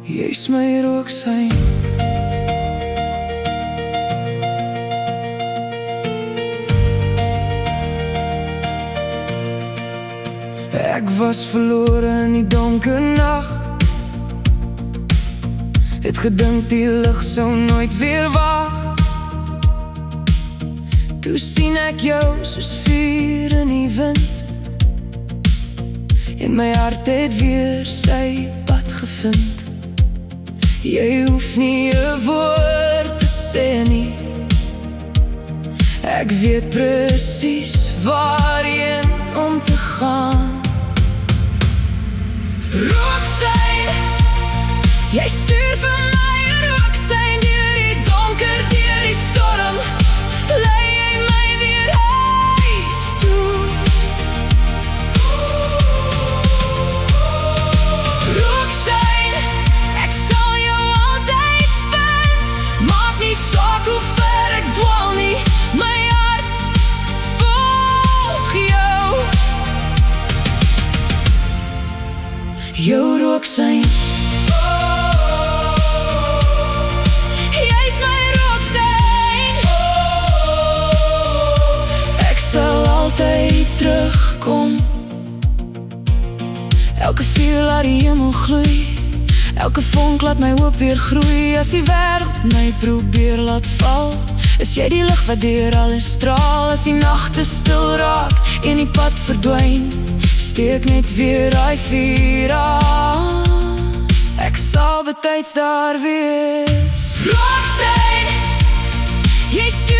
Jy's my rooksein. Ek was verlore in die donker nag. Het gedink die lig sou nooit weer wag. Toe sien ek jou soos vuur in die wind, en my hart het weer sy pad gevind. Jy hoef nie 'n woord te sê nie, ek weet presies waarheen om te gaan. Rooksein, jy stuur vir my 'n rooksein deur die donker, deur die storm. Lei jy my weer huis toe. Rooksein, ek sal jou altyd vind. Maak nie saak hoe ver ek dwaal nie, my hart volg jou. Jou rooksein. Jy's my rooksein. Ek sal altyd terugkom. Elke vuur laat die hemel gloei, elke vonk laat my hoop weer groei. As die wêreld my probeer laat val, is jy die lig wat deur alles straal. As die nagte stil raak en die pad verdwyn, steek net weer daai vuur aan. Ek sal betyds daar wees. Rooksein, jy stuur